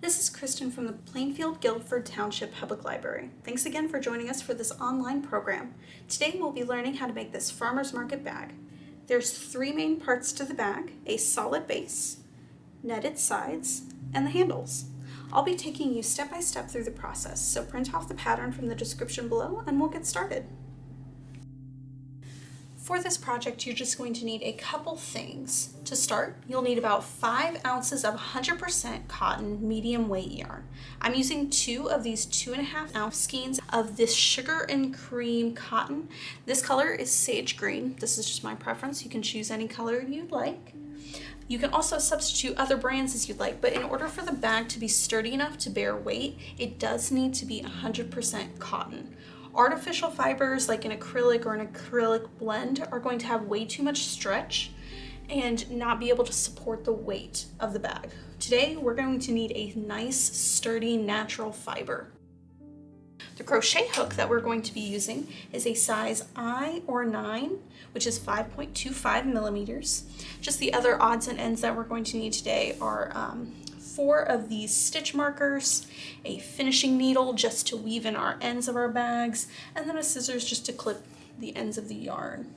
This is Kristen from the Plainfield-Guilford Township Public Library. Thanks again for joining us for this online program. Today we'll be learning how to make this farmer's market bag. There's three main parts to the bag: a solid base, netted sides, and the handles. I'll be taking you step by step through the process, so print off the pattern from the description below and we'll get started. For this project, you're just going to need a couple things. To start, you'll need about 5 ounces of 100% cotton medium weight yarn. I'm using 2 of these 2.5 ounce skeins of this sugar and cream cotton. This color is sage green. This is just my preference. You can choose any color you'd like. You can also substitute other brands as you'd like, but in order for the bag to be sturdy enough to bear weight, it does need to be 100% cotton. Artificial fibers like an acrylic or an acrylic blend are going to have way too much stretch and not be able to support the weight of the bag. Today we're going to need a nice, sturdy, natural fiber. The crochet hook that we're going to be using is a size I or 9, which is 5.25 millimeters. Just the other odds and ends that we're going to need today are 4 of these stitch markers, a finishing needle just to weave in our ends of our bags, and then a scissors just to clip the ends of the yarn.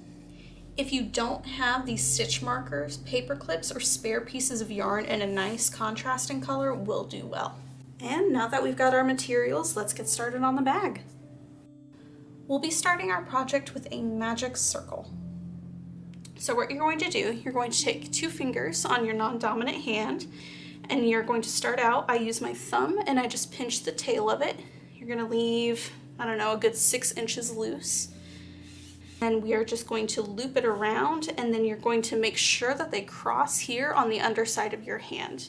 If you don't have these stitch markers, paper clips or spare pieces of yarn in a nice contrasting color will do well. And now that we've got our materials, let's get started on the bag. We'll be starting our project with a magic circle. So what you're going to do, you're going to take 2 fingers on your non-dominant hand, and you're going to start out, I use my thumb and I just pinch the tail of it. You're gonna leave, I don't know, a good 6 inches loose. And we are just going to loop it around, and then you're going to make sure that they cross here on the underside of your hand.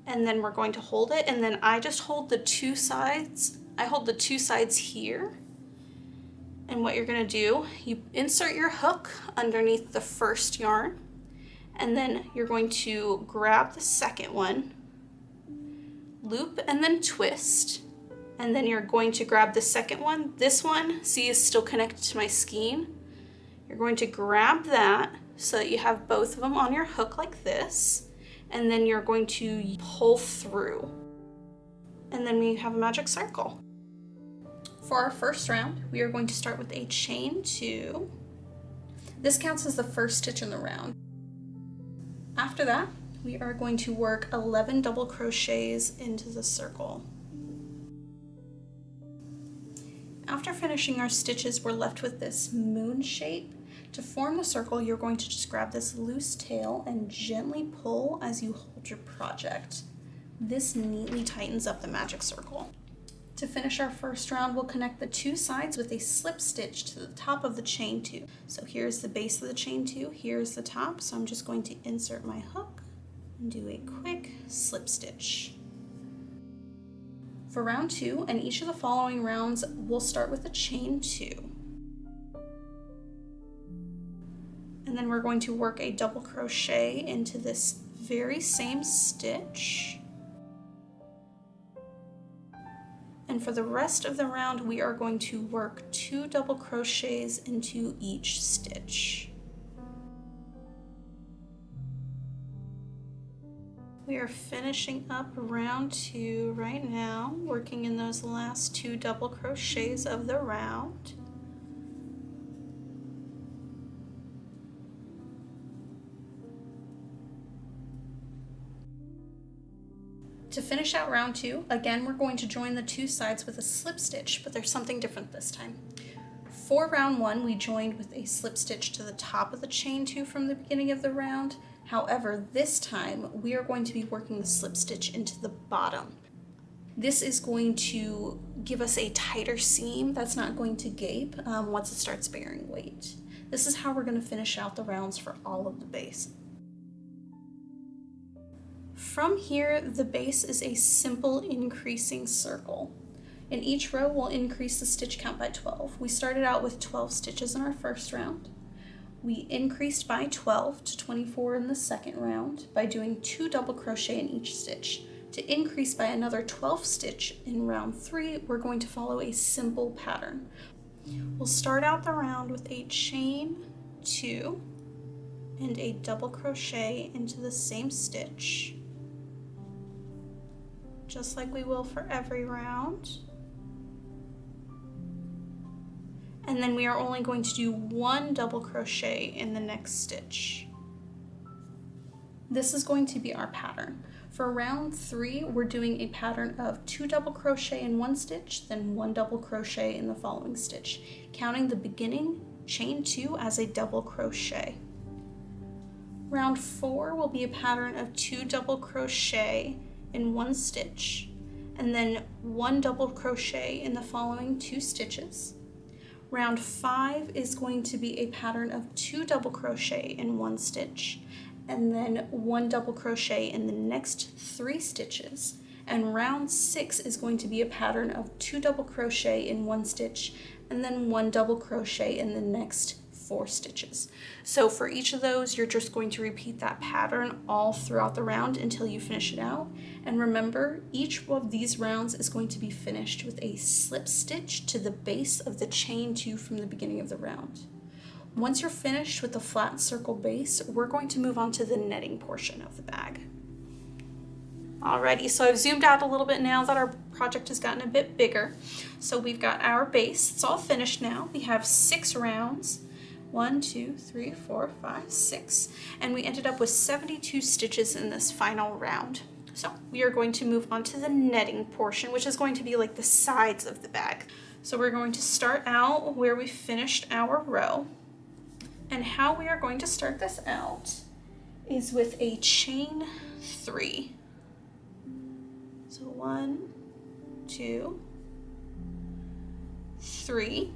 And then we're going to hold it, and then I just hold the 2 sides. I hold the 2 sides here. And what you're gonna do, you insert your hook underneath the first yarn, and then you're going to grab the second one, loop and then twist, and then you're going to grab the second one. This one, see, is still connected to my skein. You're going to grab that so that you have both of them on your hook like this, and then you're going to pull through, and then we have a magic circle. For our first round, we are going to start with a chain 2. This counts as the first stitch in the round. After that, we are going to work 11 double crochets into the circle. After finishing our stitches, we're left with this moon shape. To form the circle, you're going to just grab this loose tail and gently pull as you hold your project. This neatly tightens up the magic circle. To finish our first round, we'll connect the 2 sides with a slip stitch to the top of the chain 2. So here's the base of the chain 2, here's the top, so I'm just going to insert my hook and do a quick slip stitch. For round 2 and each of the following rounds, we'll start with a chain 2. And then we're going to work a double crochet into this very same stitch. And for the rest of the round, we are going to work 2 double crochets into each stitch. We are finishing up round 2 right now, working in those last 2 double crochets of the round. To finish out round 2, again, we're going to join the 2 sides with a slip stitch, but there's something different this time. For round 1, we joined with a slip stitch to the top of the chain 2 from the beginning of the round. However, this time, we are going to be working the slip stitch into the bottom. This is going to give us a tighter seam that's not going to gape once it starts bearing weight. This is how we're going to finish out the rounds for all of the base. From here, the base is a simple increasing circle. In each row, we'll increase the stitch count by 12. We started out with 12 stitches in our first round. We increased by 12 to 24 in the second round by doing 2 double crochet in each stitch. To increase by another 12 stitch in round 3, we're going to follow a simple pattern. We'll start out the round with a chain 2 and a double crochet into the same stitch. just like we will for every round. And then we are only going to do 1 double crochet in the next stitch. This is going to be our pattern. For round 3, we're doing a pattern of 2 double crochet in 1 stitch, then 1 double crochet in the following stitch, counting the beginning chain 2 as a double crochet. Round 4 will be a pattern of 2 double crochet in 1 stitch, and then 1 double crochet in the following 2 stitches. Round 5 is going to be a pattern of 2 double crochet in 1 stitch, and then 1 double crochet in the next 3 stitches. And round 6 is going to be a pattern of 2 double crochet in 1 stitch, and then 1 double crochet in the next 4 stitches. So for each of those, you're just going to repeat that pattern all throughout the round until you finish it out. And remember, each of these rounds is going to be finished with a slip stitch to the base of the chain 2 from the beginning of the round. Once you're finished with the flat circle base, we're going to move on to the netting portion of the bag. Alrighty, so I've zoomed out a little bit now that our project has gotten a bit bigger. So we've got our base, it's all finished now. We have 6 rounds, 1, 2, 3, 4, 5, 6, and we ended up with 72 stitches in this final round. So we are going to move on to the netting portion, which is going to be like the sides of the bag. So we're going to start out where we finished our row. And how we are going to start this out is with a chain 3. So 1, 2, 3.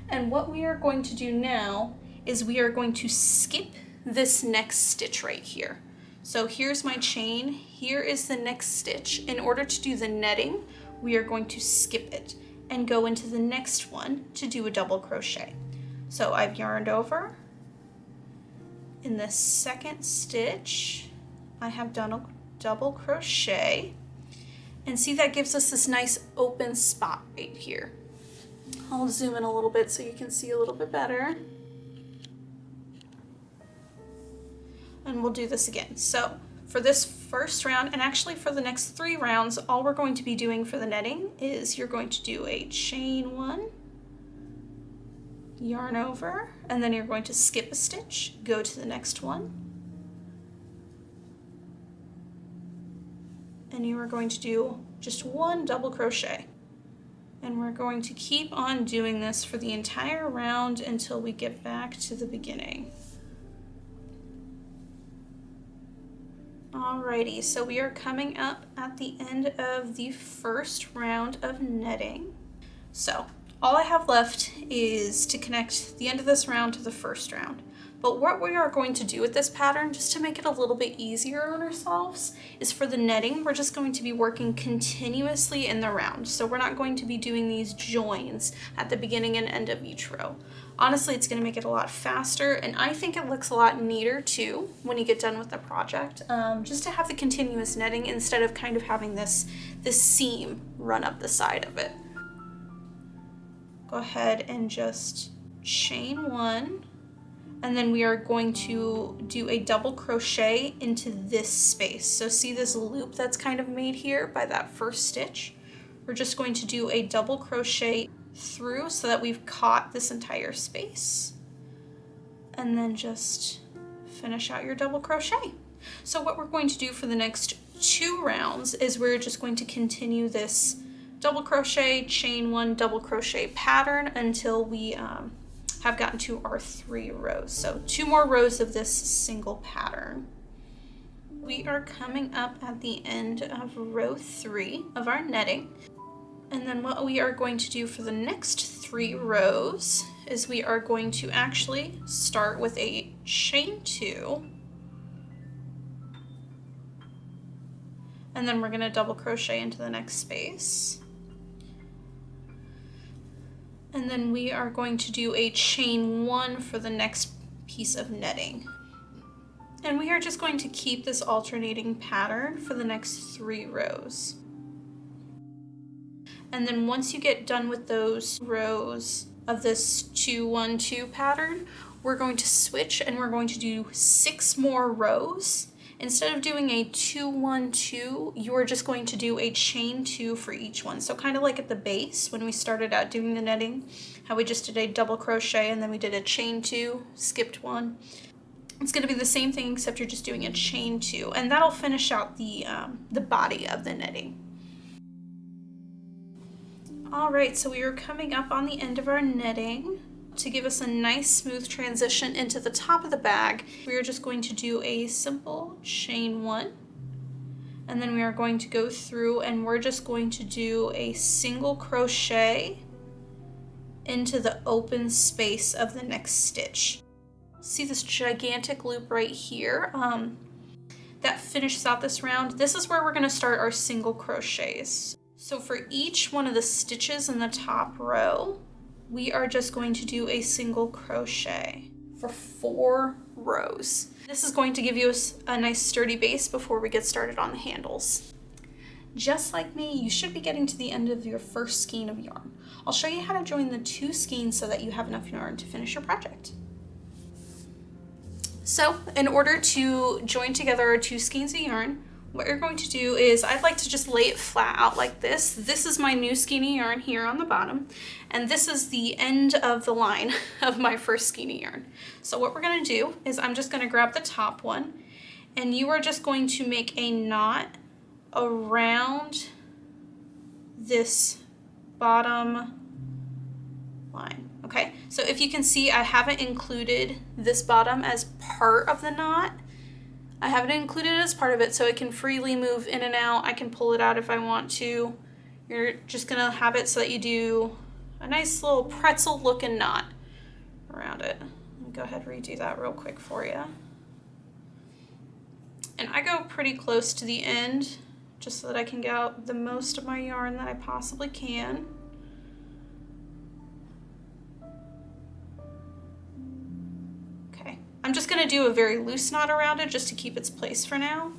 And what we are going to do now is we are going to skip this next stitch right here. So here's my chain, here is the next stitch. In order to do the netting, we are going to skip it and go into the next one to do a double crochet. So I've yarned over. In the second stitch, I have done a double crochet. And see, that gives us this nice open spot right here. I'll zoom in a little bit so you can see a little bit better. And we'll do this again. So for this first round, and actually for the next 3 rounds, all we're going to be doing for the netting is you're going to do a chain 1, yarn over, and then you're going to skip a stitch, go to the next one, and you are going to do just 1 double crochet. And we're going to keep on doing this for the entire round until we get back to the beginning. Alrighty, so we are coming up at the end of the first round of netting. So all I have left is to connect the end of this round to the first round. But what we are going to do with this pattern, just to make it a little bit easier on ourselves, is for the netting, we're just going to be working continuously in the round. So we're not going to be doing these joins at the beginning and end of each row. Honestly, it's going to make it a lot faster, and I think it looks a lot neater too when you get done with the project, just to have the continuous netting instead of kind of having this seam run up the side of it. Go ahead and just chain 1. And then we are going to do a double crochet into this space. So see this loop that's kind of made here by that first stitch? We're just going to do a double crochet through so that we've caught this entire space. And then just finish out your double crochet. So what we're going to do for the next 2 rounds is we're just going to continue this double crochet, chain 1, double crochet pattern until we have gotten to our 3 rows. So 2 more rows of this single pattern. We are coming up at the end of row 3 of our netting. And then what we are going to do for the next 3 rows is we are going to actually start with a chain 2. And then we're going to double crochet into the next space. And then we are going to do a chain 1 for the next piece of netting. And we are just going to keep this alternating pattern for the next 3 rows. And then once you get done with those rows of this 2, 1, 2 pattern, we're going to switch and we're going to do 6 more rows instead of doing a 2, 1, 2, you are just going to do a chain 2 for each one. So kind of like at the base when we started out doing the netting, how we just did a double crochet and then we did a chain 2, skipped 1. It's going to be the same thing except you're just doing a chain 2, and that'll finish out the body of the netting. All right, so we are coming up on the end of our netting. To give us a nice smooth transition into the top of the bag, we are just going to do a simple chain 1, and then we are going to go through and we're just going to do a single crochet into the open space of the next stitch. See this gigantic loop right here? That finishes out this round. This is where we're going to start our single crochets. So for each one of the stitches in the top row, we are just going to do a single crochet for 4 rows. This is going to give you a nice sturdy base before we get started on the handles. Just like me, you should be getting to the end of your first skein of yarn. I'll show you how to join the 2 skeins so that you have enough yarn to finish your project. So in order to join together our 2 skeins of yarn, what you're going to do is, I'd like to just lay it flat out like this. This is my new skein of yarn here on the bottom, and this is the end of the line of my first skein of yarn. So what we're going to do is I'm just going to grab the top one, and you are just going to make a knot around this bottom line. Okay, so if you can see, I haven't included this bottom as part of the knot. I haven't included it as part of it, so it can freely move in and out. I can pull it out if I want to. You're just gonna have it so that you do a nice little pretzel looking knot around it. Let me go ahead and redo that real quick for you. And I go pretty close to the end just so that I can get out the most of my yarn that I possibly can. I'm just going to do a very loose knot around it just to keep its place for now.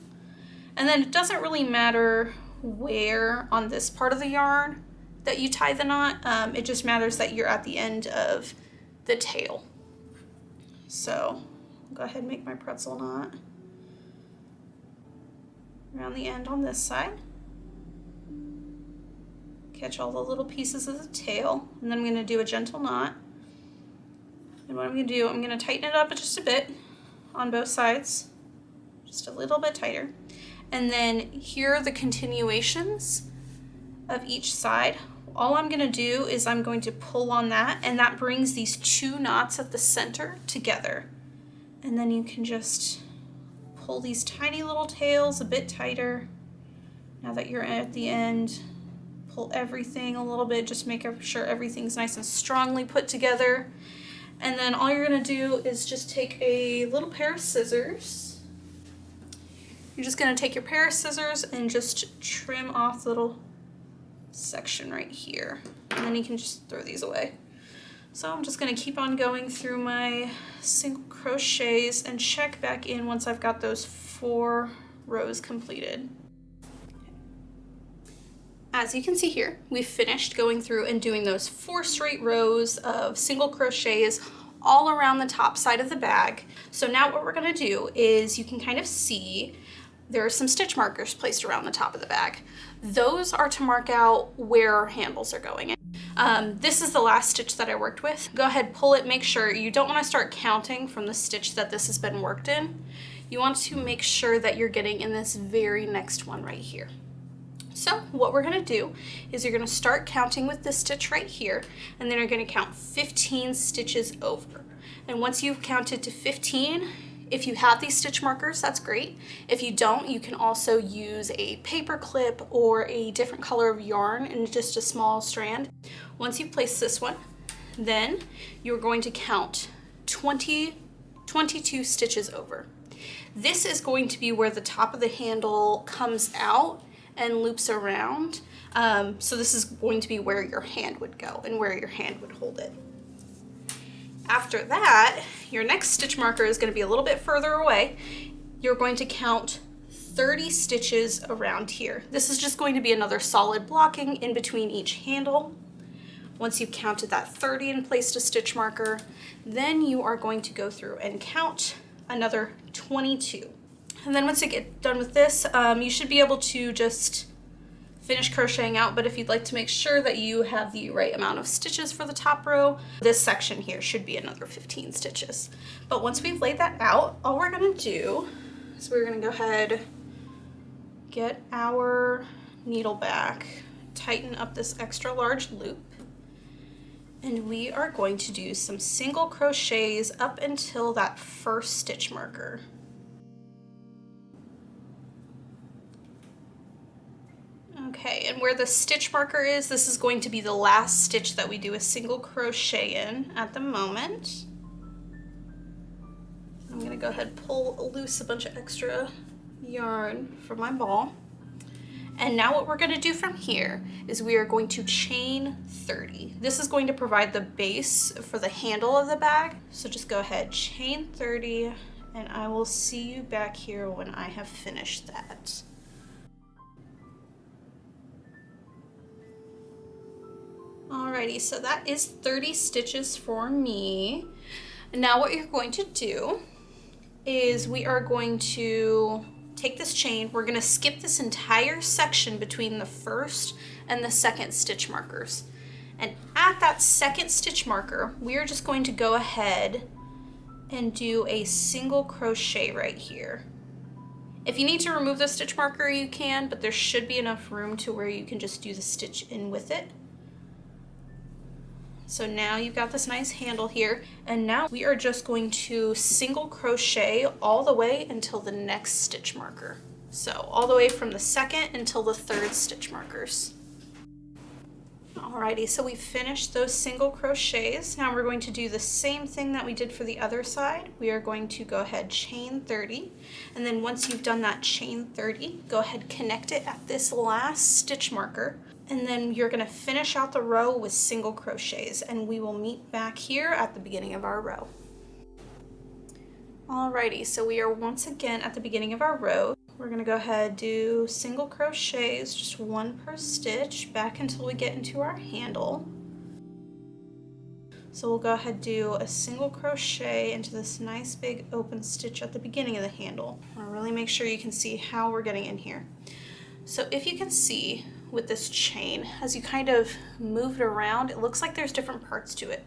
And then it doesn't really matter where on this part of the yarn that you tie the knot. It just matters that you're at the end of the tail. So I'll go ahead and make my pretzel knot around the end on this side. Catch all the little pieces of the tail, and then I'm going to do a gentle knot. And what I'm going to do, I'm going to tighten it up just a bit on both sides, just a little bit tighter. And then here are the continuations of each side. All I'm going to do is I'm going to pull on that, and that brings these 2 knots at the center together. And then you can just pull these tiny little tails a bit tighter. Now that you're at the end, pull everything a little bit, just make sure everything's nice and strongly put together. And then all you're going to do is just take a little pair of scissors. You're just going to take your pair of scissors and just trim off the little section right here. And then you can just throw these away. So I'm just going to keep on going through my single crochets and check back in once I've got those 4 rows completed. As you can see here, we've finished going through and doing those 4 straight rows of single crochets all around the top side of the bag. So now what we're going to do is, you can kind of see there are some stitch markers placed around the top of the bag. Those are to mark out where our handles are going. This is the last stitch that I worked with. Go ahead, pull it, make sure you don't want to start counting from the stitch that this has been worked in. You want to make sure that you're getting in this very next one right here. So what we're going to do is you're going to start counting with this stitch right here, and then you're going to count 15 stitches over. And once you've counted to 15, if you have these stitch markers, that's great. If you don't, you can also use a paper clip or a different color of yarn and just a small strand. Once you've placed this one, then you're going to count 22 stitches over. This is going to be where the top of the handle comes out and loops around. So this is going to be where your hand would go and where your hand would hold it. After that, your next stitch marker is going to be a little bit further away. You're going to count 30 stitches around here. This is just going to be another solid blocking in between each handle. Once you've counted that 30 and placed a stitch marker, then you are going to go through and count another 22. And then once you get done with this, you should be able to just finish crocheting out, but if you'd like to make sure that you have the right amount of stitches for the top row, this section here should be another 15 stitches. But once we've laid that out, all we're gonna do is we're gonna go ahead, get our needle back, tighten up this extra large loop, and we are going to do some single crochets up until that first stitch marker. Okay, and where the stitch marker is, this is going to be the last stitch that we do a single crochet in at the moment. I'm gonna go ahead and pull loose a bunch of extra yarn from my ball. And now what we're gonna do from here is we are going to chain 30. This is going to provide the base for the handle of the bag. So just go ahead, chain 30, and I will see you back here when I have finished that. Alrighty, so that is 30 stitches for me. And now what you're going to do is we are going to take this chain, we're going to skip this entire section between the first and the second stitch markers. And at that second stitch marker, we are just going to go ahead and do a single crochet right here. If you need to remove the stitch marker, you can, but there should be enough room to where you can just do the stitch in with it. So now you've got this nice handle here, and now we are just going to single crochet all the way until the next stitch marker. So all the way from the second until the third stitch markers. Alrighty, so we finished those single crochets. Now we're going to do the same thing that we did for the other side. We are going to go ahead, chain 30, and then once you've done that chain 30, go ahead, connect it at this last stitch marker. And then you're going to finish out the row with single crochets, and we will meet back here at the beginning of our row. Alrighty, so we are once again at the beginning of our row. We're going to go ahead, do single crochets, just one per stitch, back until we get into our handle. So we'll go ahead, do a single crochet into this nice big open stitch at the beginning of the handle. I'll really make sure you can see how we're getting in here. So if you can see, with this chain, as you kind of move it around, it looks like there's different parts to it.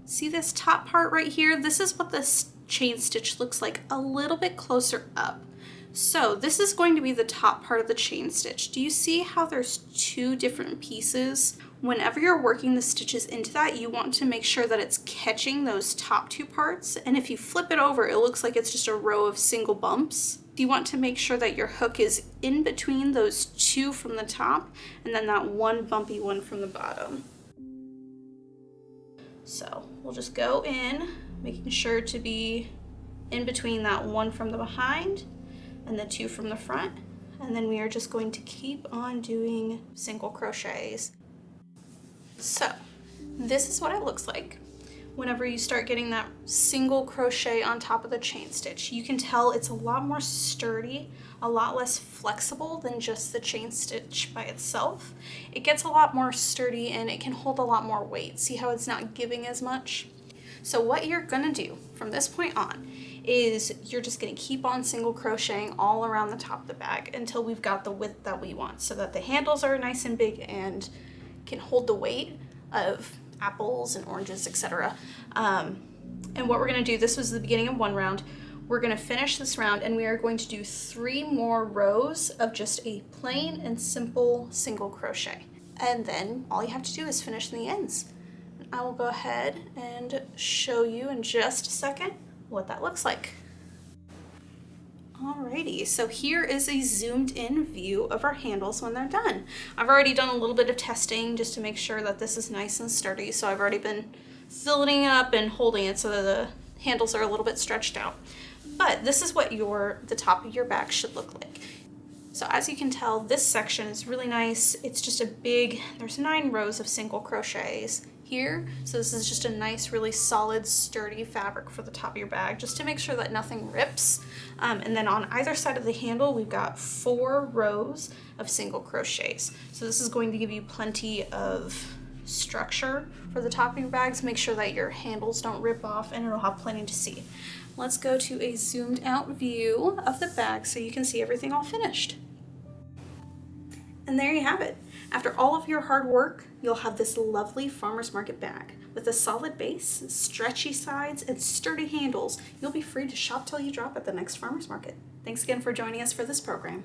See this top part right here? This is what this chain stitch looks like a little bit closer up. So this is going to be the top part of the chain stitch. Do you see how there's two different pieces? Whenever you're working the stitches into that, you want to make sure that it's catching those top two parts. And if you flip it over, it looks like it's just a row of single bumps. You want to make sure that your hook is in between those two from the top and then that one bumpy one from the bottom. So we'll just go in, making sure to be in between that one from the behind and the two from the front. And then we are just going to keep on doing single crochets. So this is what it looks like. Whenever you start getting that single crochet on top of the chain stitch, you can tell it's a lot more sturdy, a lot less flexible than just the chain stitch by itself. It gets a lot more sturdy and it can hold a lot more weight. See how it's not giving as much? So what you're gonna do from this point on is you're just gonna keep on single crocheting all around the top of the bag until we've got the width that we want, so that the handles are nice and big and can hold the weight of apples and oranges, etc. And what we're going to do, this was the beginning of one round, we're going to finish this round and we are going to do 3 more rows of just a plain and simple single crochet. And then all you have to do is finish the ends. I will go ahead and show you in just a second what that looks like. Alrighty, so here is a zoomed in view of our handles when they're done. I've already done a little bit of testing just to make sure that this is nice and sturdy, so I've already been filling it up and holding it so that the handles are a little bit stretched out. But this is what the top of your bag should look like. So as you can tell, this section is really nice. It's just there's 9 rows of single crochets here. So this is just a nice, really solid, sturdy fabric for the top of your bag, just to make sure that nothing rips. And then on either side of the handle, we've got 4 rows of single crochets. So this is going to give you plenty of structure for the top of your bags. Make sure that your handles don't rip off and it'll have plenty to see. let's go to a zoomed out view of the bag so you can see everything all finished. And there you have it. After all of your hard work, you'll have this lovely farmer's market bag with a solid base, stretchy sides, and sturdy handles. You'll be free to shop till you drop at the next farmer's market. Thanks again for joining us for this program.